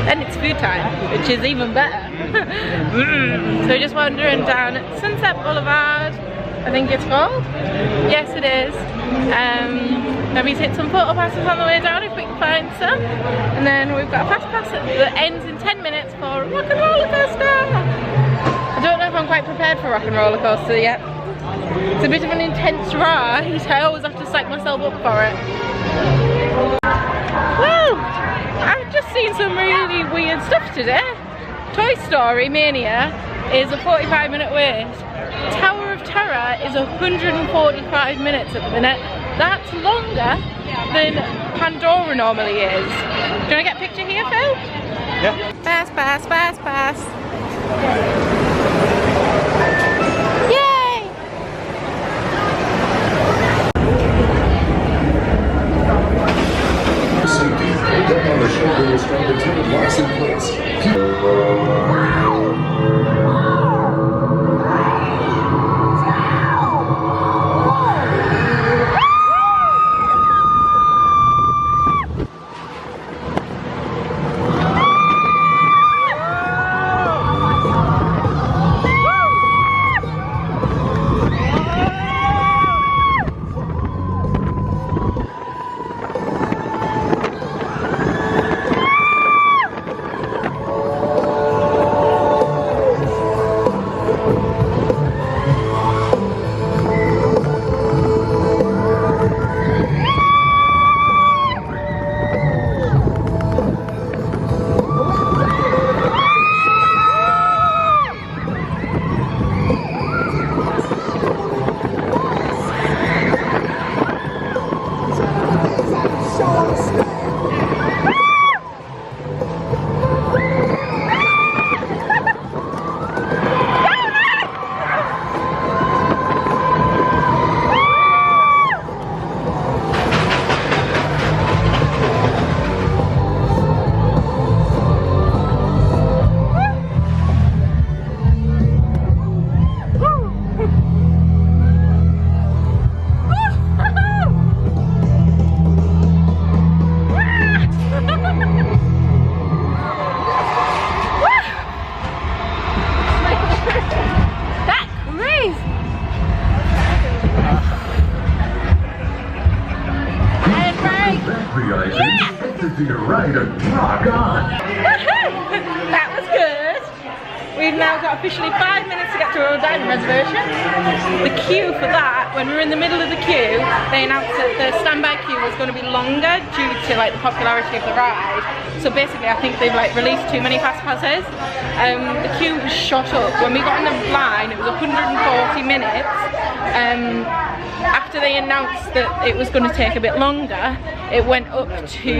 then it's food time, which is even better. So we're just wandering down Sunset Boulevard, I think it's called. Yes, it is. Maybe hit some photo passes on the way down if we can find some. And then we've got a fast pass that ends in 10 minutes for a rock and roller coaster. I don't know if I'm quite prepared for a rock and roller coaster yet. It's a bit of an intense ride. I always have to psych myself up for it. Well, I've just seen some really weird stuff today. Toy Story Mania is a 45-minute wait. Tower of Terror is 145 minutes at the minute. That's longer than Pandora normally is. Do you want to get a picture here, Phil? Yeah. Pass, pass, pass, pass. Yay! Safety. Down on the shoulder is from the two locks in place. That was good. We've now got officially 5 minutes to get to our dining reservation. The queue for that, when we were in the middle of the queue, they announced that the standby queue was going to be longer due to like the popularity of the ride. So basically I think they've like released too many fast passes. The queue was shot up. When we got in the line it was 140 minutes. After they announced that it was going to take a bit longer, it went up to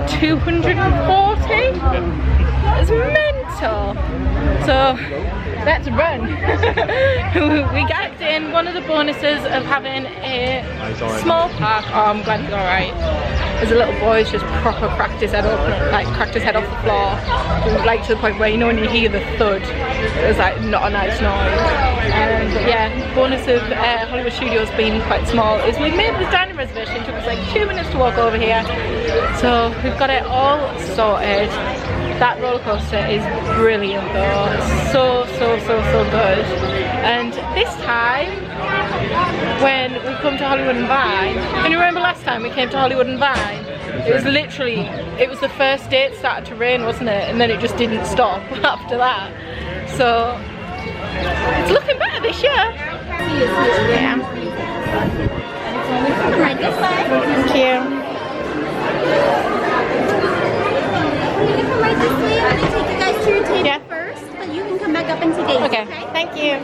240. It's mental. So let's run. We got in. One of the bonuses of having a small park. Oh, I'm glad it's alright. As a little boy, it's just proper cracked his head open, like cracked his head off the floor, like to the point where, you know, when you hear the thud, it's like not a nice noise. But yeah, bonus of Hollywood Studios being quite small is we've made the dining reservation. It took us like 2 minutes to walk over here, so we've got it all sorted. That roller coaster is brilliant though. It's so good. And this time, when we come to Hollywood and Vine, can you remember last time we came to Hollywood and Vine? It was literally, it was the first day it started to rain, wasn't it? And then it just didn't stop after that. So it's looking better this year. Yeah. Right this way. Thank you. You can come right this way. I'm going to take you guys to your table first, but you can come back up and take Daisy, Okay, thank you.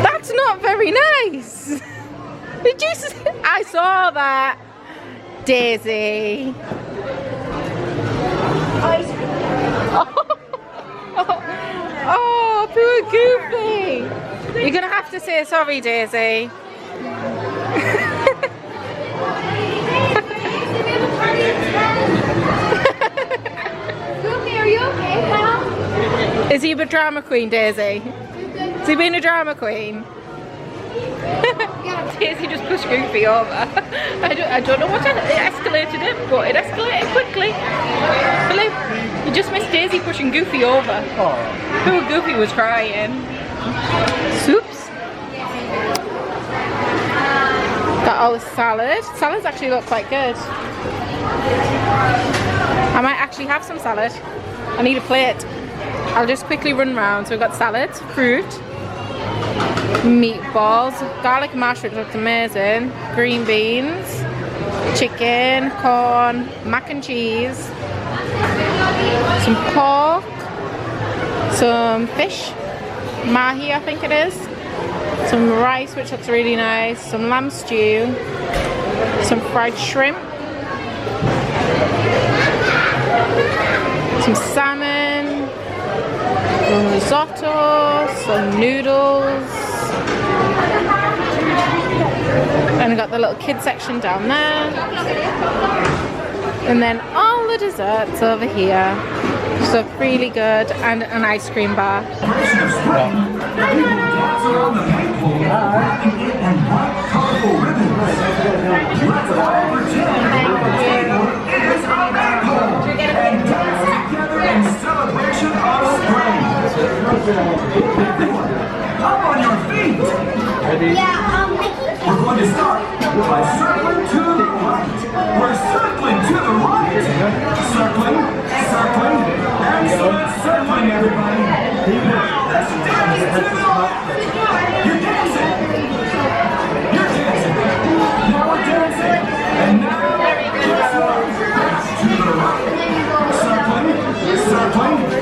That's not very nice. Did you see? I saw that. Daisy. Oh, poor Goofy. You're gonna have to say sorry, Daisy. Goofy, are you okay, pal? Is he a drama queen, Daisy? Has he been a drama queen? Yeah. Daisy just pushed Goofy over. I don't know what escalated it, but it escalated quickly. Philip, you just missed Daisy pushing Goofy over. Poor Goofy was crying. Soups. Got all the salad. Salads actually look quite good. I might actually have some salad. I need a plate. I'll just quickly run round. So we've got salads, fruit, meatballs, garlic mash, which looks amazing, green beans, chicken, corn, mac and cheese, some pork, some fish, mahi I think it is, some rice which looks really nice, some lamb stew, some fried shrimp, some salmon, some risotto, some noodles, and we've got the little kid section down there, and then all the desserts over here. So really good, and an ice cream bar. Up on your feet! Ready? Yeah, We're going to start by circling to the right. We're circling to the right. Circling, circling, excellent circling, everybody. Let's dance to the left. You're dancing. You're dancing. Now we're dancing. And now to the right. Circling, circling.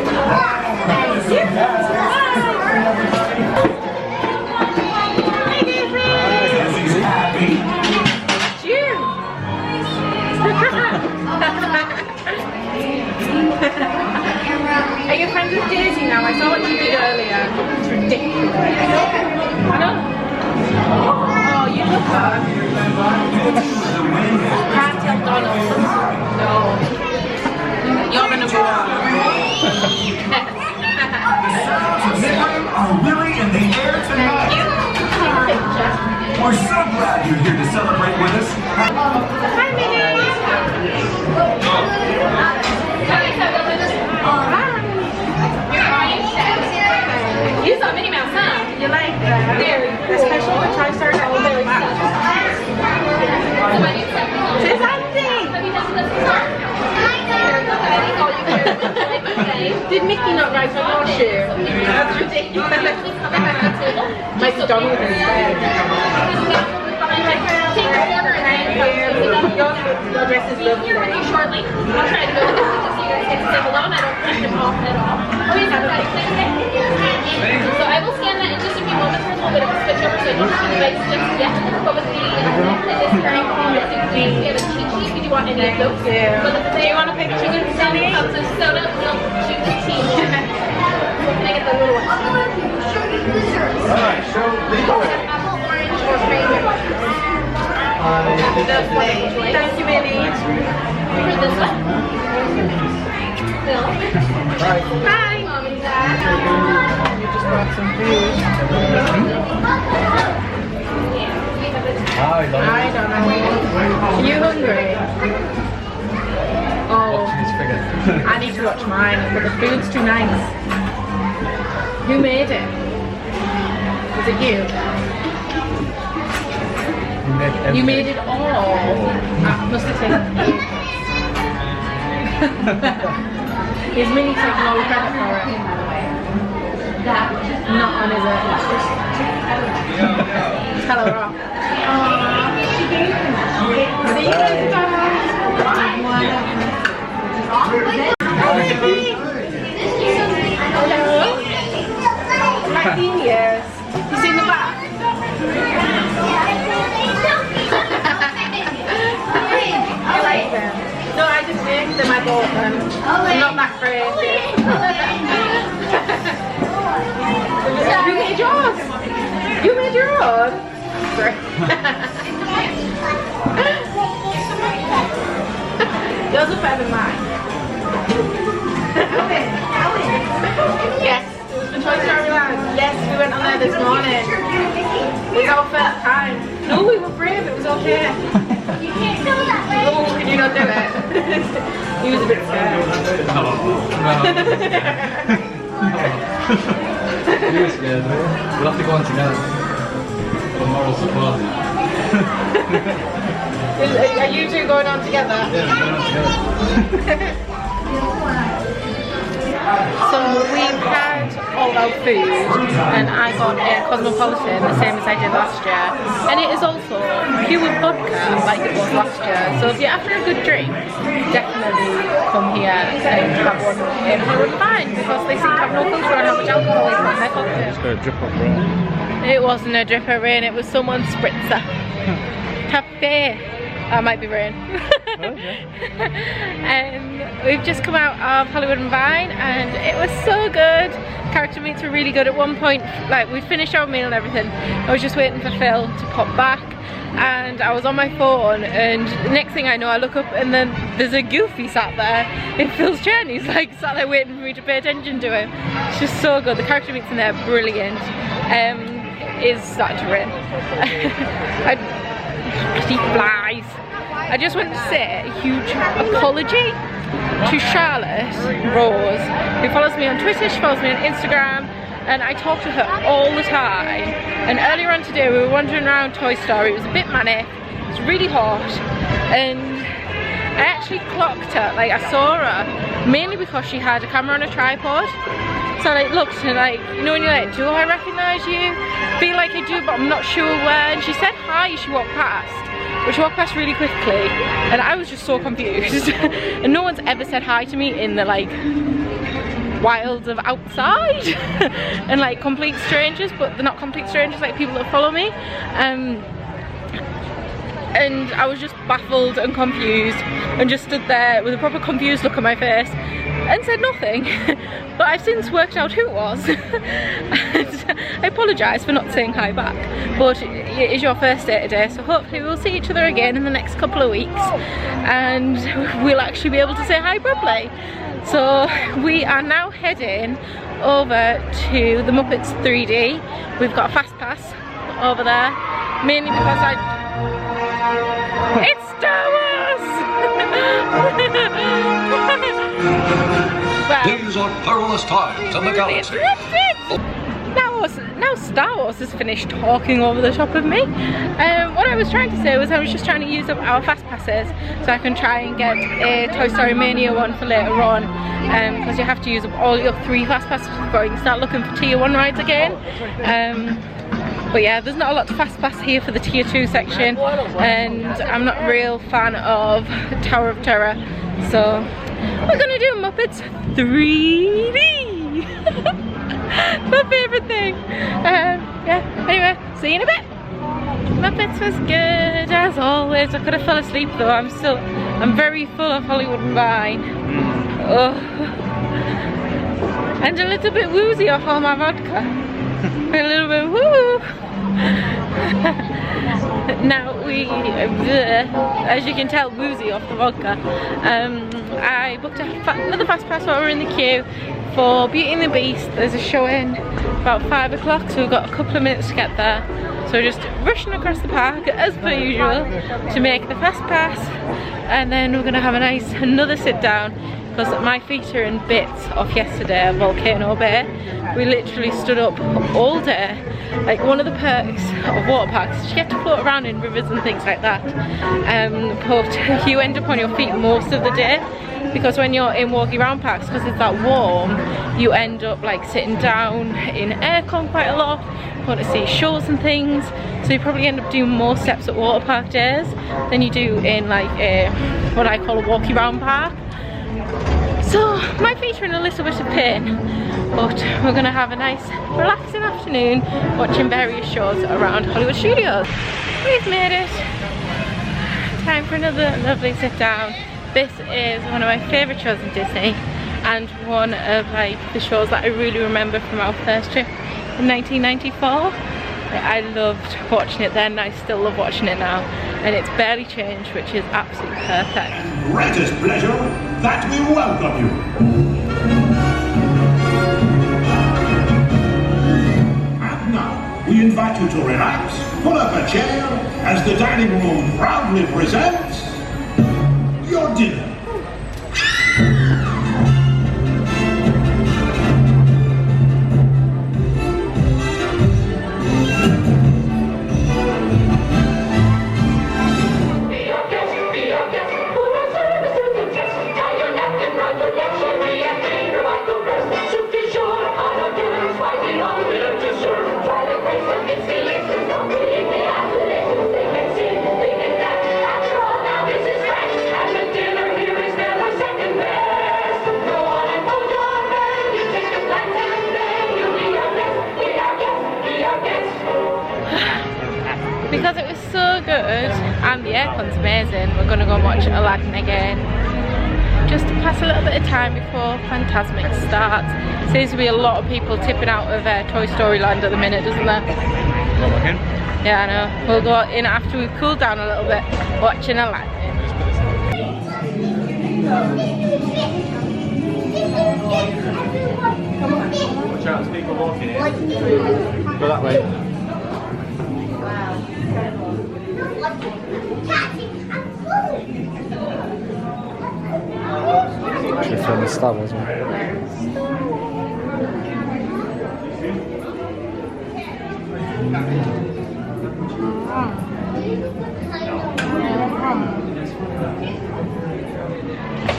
Are you friends with Daisy now? I saw what you did earlier. It's ridiculous. I know. Oh, you look her. Can't tell Donald. No. You're the number one. Are really in the air tonight. We're so glad you're here to celebrate with us. Hi, Minnie. You saw Minnie Mouse, huh? You like that? Very cool. Especially the Tri-Star Strawberry Mouse. Say something! Did Mickey not write on your shoe? That's ridiculous. Mike Donald instead. Your dress is lovely. Shortly. I'll try to go to see you guys get to say hello and I don't push them off at all. So I will scan that in just a few moments. There's a little bit of a switch over so I don't have to like switch yet. But with the current missing things, we have a cheat sheet. We do want any of those. Yeah. Do you want a picture of Sunny? Cups of soda, milk, juice, and tea. Can I get the little one? Alright, show the apple, orange, or cranberry. Thank you, Minnie. For this one? Bill. Hi. Mom and Dad. You just brought some food. Hi, I don't know. Are you hungry? Oh, I need to watch mine, but the food's too nice. Who made it? Was it you? You made it all. I must have taken it. Is Minnie taking all the credit for it? Not on, is it? Tell her off. See you next Hello. Happy years. You seen the back? I like them. No, I just made them. I bought them. I'm not that crazy. You made yours. You made your own. Yours are better than mine. Yes, the Toy Story Land. Yes, we went on there this morning. It was our first time. No, here. Oh, can you not do it? He was a bit scared. No. You were scared, right? We'll have to go on together. For moral support. Are you two going on together? Yeah, we're going on together. So we've had all our food and I got a Cosmopolitan, the same as I did last year. And it is also pure vodka like it was last year. So if you're after a good drink, definitely come here and have one in Hollywood Fine because they seem to have no filter on how much alcohol is in their cocktail. It's got a drip of rain. It wasn't a drip of rain, it was someone's spritzer. Cafe. That might be rain. Okay. We've just come out of Hollywood and Vine and it was so good. Character meets were really good. At one point, like we'd finished our meal and everything, I was just waiting for Phil to pop back and I was on my phone and the next thing I know I look up and then there's a goofy sat there in Phil's chair and he's like sat there waiting for me to pay attention to him. It's just so good. The character meets in there are brilliant. It is starting to rain. Flies. I just want to say a huge apology to Charlotte Rose, who follows me on Twitter, she follows me on Instagram, and I talk to her all the time. And earlier on today we were wandering around Toy Story, it was a bit manic, it was really hot, and I actually clocked her, like I saw her, mainly because she had a camera on a tripod. So I looked and like, you know when you're like, do I recognise you? Feel like I do but I'm not sure where. And she said hi as she walked past. But she walked past really quickly and I was just so confused. And no one's ever said hi to me in the like wilds of outside. And like complete strangers, but they're not complete strangers, like people that follow me. And I was just baffled and confused and just stood there with a proper confused look on my face and said nothing. But I've since worked out who it was. And I apologise for not saying hi back, but it is your first day today, so hopefully we'll see each other again in the next couple of weeks and we'll actually be able to say hi properly. So we are now heading over to the Muppets 3D. We've got a fast pass over there, mainly because it's Star Wars! Well, these are perilous times in the galaxy. Now Star Wars has finished talking over the top of me. What I was trying to say was I was just trying to use up our fast passes so I can try and get a Toy Story Mania one for later on, because you have to use up all your 3 fast passes before you can start looking for tier 1 rides again. But yeah, there's not a lot to fast pass here for the tier 2 section, and I'm not a real fan of Tower of Terror, so we're gonna do Muppets 3D. My favourite thing. Yeah, anyway, see you in a bit. Muppets was good as always. I could have fell asleep though. I'm very full of Hollywood and Vine. Oh. And a little bit woozy off all my vodka. A little bit woo. Now we, as you can tell, woozy off the vodka. I booked another fast pass while we're in the queue for Beauty and the Beast. There's a showing about 5 o'clock, so we've got a couple of minutes to get there. So we're just rushing across the park as per usual to make the fast pass, and then we're gonna have another sit down because my feet are in bits off yesterday at Volcano Bay. We literally stood up all day. Like, one of the perks of water parks is you get to float around in rivers and things like that, but you end up on your feet most of the day, because when you're in walking around parks, because it's that warm, you end up like sitting down in aircon quite a lot, want to see shows and things, so you probably end up doing more steps at water park days than you do in like what I call a walking around park. So my feet are in a little bit of pain, but we're gonna have a nice relaxing afternoon watching various shows around Hollywood Studios. We've made it. Time for another lovely sit down. This is one of my favourite shows in Disney, and one of like the shows that I really remember from our first trip in 1994. I loved watching it then, I still love watching it now, and it's barely changed, which is absolutely perfect. Greatest pleasure that we welcome you. And now, we invite you to relax, pull up a chair, as the dining room proudly presents your dinner. Because it was so good and the aircon's amazing, we're going to go and watch Aladdin again. Just to pass a little bit of time before Fantasmic starts. Seems to be a lot of people tipping out of Toy Story Land at the minute, doesn't there? Yeah, I know. We'll go in after we've cooled down a little bit, watching Aladdin. Watch out, there's people walking here. Go that way. Actually from the Star Wars one.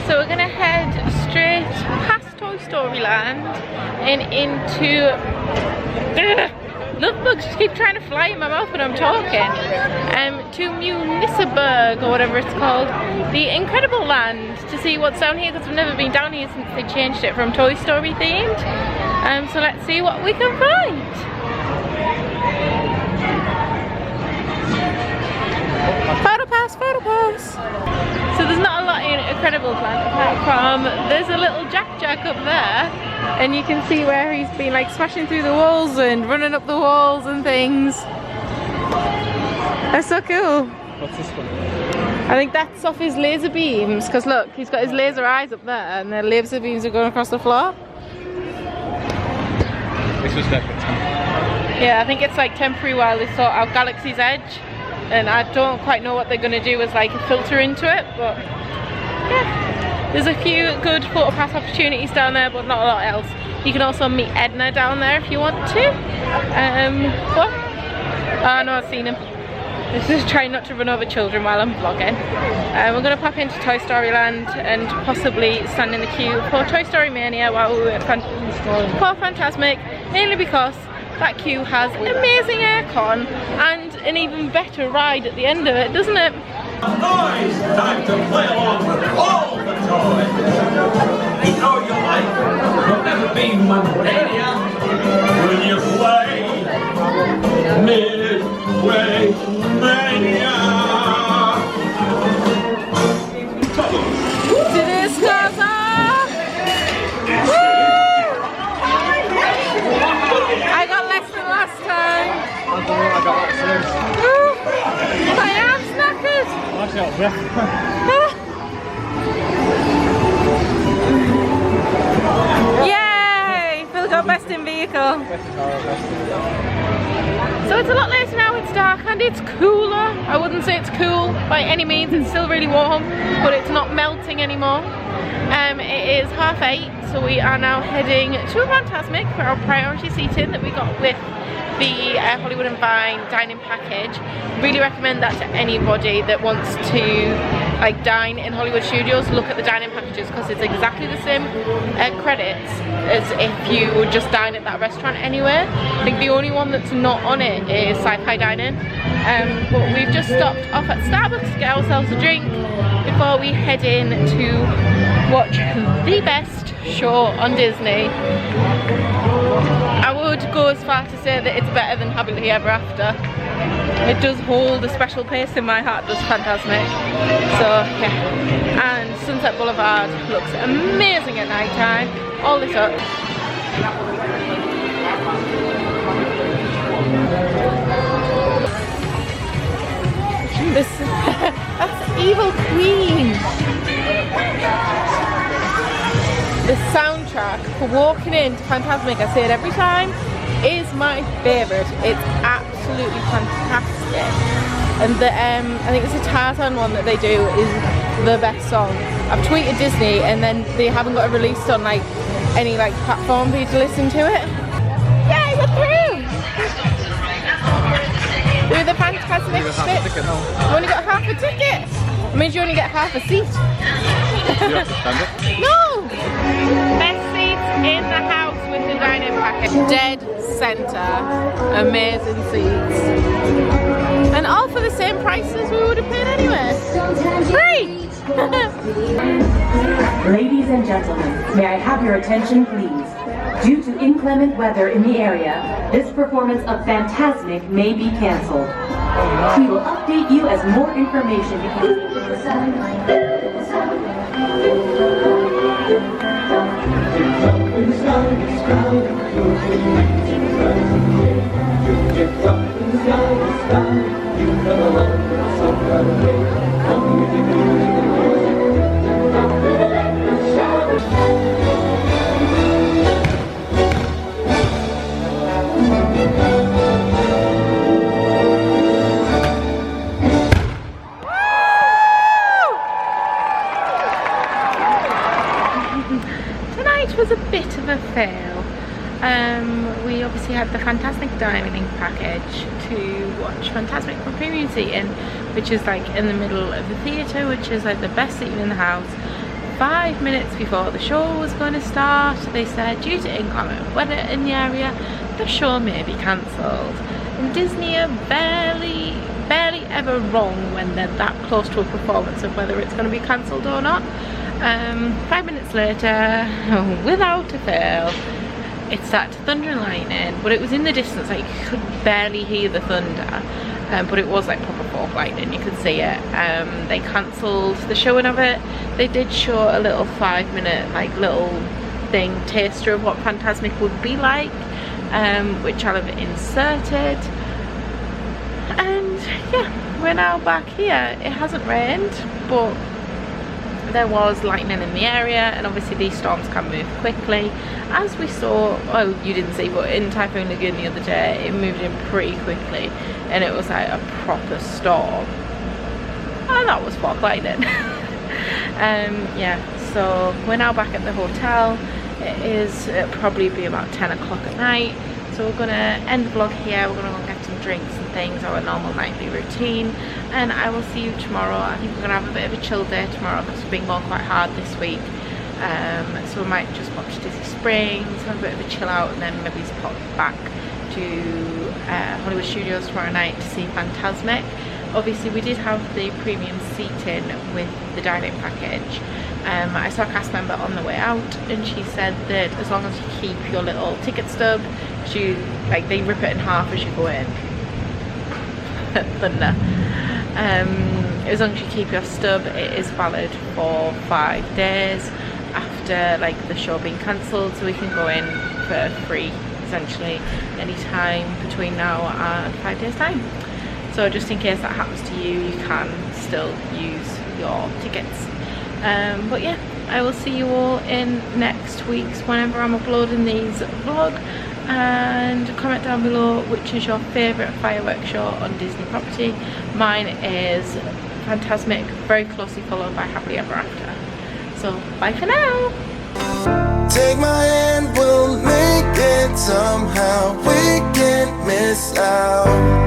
So we're gonna head straight past Toy Story Land and into love bugs just keep trying to fly in my mouth when I'm talking. To Municipalburg or whatever it's called, the Incredible Land, to see what's down here because we've never been down here since they changed it from Toy Story themed. So let's see what we can find. Photo pass, photo pass. So there's not a lot in Incredible Land apart from there's a little Jack up there, and you can see where he's been like smashing through the walls and running up the walls and things. That's so cool. What's this one? I think that's off his laser beams, because look, he's got his laser eyes up there and the laser beams are going across the floor. This was definitely temporary. Yeah, I think it's like temporary while they sort out Galaxy's Edge, and I don't quite know what they're going to do as like a filter into it, but yeah. There's a few good photo pass opportunities down there, but not a lot else. You can also meet Edna down there if you want to. What? Oh no, I've seen him. This is trying not to run over children while I'm vlogging. We're going to pop into Toy Story Land and possibly stand in the queue for Toy Story Mania while we wait for Fantasmic, mainly because that queue has amazing aircon and an even better ride at the end of it, doesn't it? Now it's time to play along with all the toys. You know you like it. You'll never be Mania when you play Midway Mania. To this Gaza! I got less than last time. I got that first. I am knackered. I got breath. Yay! Phil got best in vehicle. So it's a lot later now, it's dark and it's cooler. I wouldn't say it's cool by any means, it's still really warm, but it's not melting anymore. It is 8:30, so we are now heading to Fantasmic for our priority seating that we got with the Hollywood and Vine dining package. Really recommend that to anybody that wants to like dine in Hollywood Studios. Look at the dining packages because it's exactly the same credits as if you would just dine at that restaurant anywhere. I think the only one that's not on it is Sci-Fi Dining. But we've just stopped off at Starbucks to get ourselves a drink before we head in to watch the best show on Disney. I would go as far to say that it's better than Happily Ever After. It does hold a special place in my heart, does Fantasmic. So yeah, and Sunset Boulevard looks amazing at night time. All this up. That's Evil Queen. The soundtrack for walking into Fantasmic, I say it every time, is my favourite. It's absolutely fantastic. and the I think it's a Tarzan one that they do is the best song. I've tweeted Disney, and then they haven't got it released on like any like platform for you to listen to it. Yay, we're through! Through the fantastic bit. You only got half a ticket. It means you only get half a seat. You have to stand up. No! Best seats in the house with the dining package. Dead centre. Amazing seats. And all for the same price as we would have paid anyway. Free! Ladies and gentlemen, may I have your attention please? Due to inclement weather in the area, this performance of Fantasmic may be cancelled. We will update you as more information becomes was a bit of a fail. We obviously had the Fantasmic dining package to watch Fantasmic for premium seating, which is like in the middle of the theatre, which is like the best seating in the house. 5 minutes before the show was going to start, they said due to inclement weather in the area, the show may be cancelled. And Disney are barely ever wrong when they're that close to a performance of whether it's going to be cancelled or not. 5 minutes later, without a fail, it started to thunder and lightning, but it was in the distance, like you could barely hear the thunder, but it was like proper fork lightning, you could see it. They cancelled the showing of it. They did show a little 5-minute like little thing, taster of what Fantasmic would be like, which I'll have inserted. And yeah, we're now back here. It hasn't rained, but there was lightning in the area, and obviously these storms can move quickly, as we saw, well you didn't see, but in Typhoon Lagoon the other day it moved in pretty quickly and it was like a proper storm, and that was fog lightning. Yeah, so we're now back at the hotel. It'll probably be about 10 o'clock at night, so we're gonna end the vlog here. We're gonna go get some drinks and things, our normal nightly routine, and I will see you tomorrow. I think we're gonna have a bit of a chill day tomorrow because we've been going quite hard this week, so we might just watch Disney Springs, have a bit of a chill out, and then maybe pop back to Hollywood Studios tomorrow night to see Fantasmic. Obviously we did have the premium seating with the dining package. I saw a cast member on the way out, and she said that as long as you keep your little ticket stub, they rip it in half as you go in. Thunder. As long as you keep your stub, it is valid for 5 days after like the show being cancelled, so we can go in for free essentially anytime between now and 5 days time. So just in case that happens to you, you can still use your tickets. But yeah, I will see you all in next week's whenever I'm uploading these vlog, and comment down below which is your favourite fireworks show on Disney property. Mine is Fantasmic, very closely followed by Happily Ever After. So bye for now. Take my hand, we'll make it somehow. We can't miss out.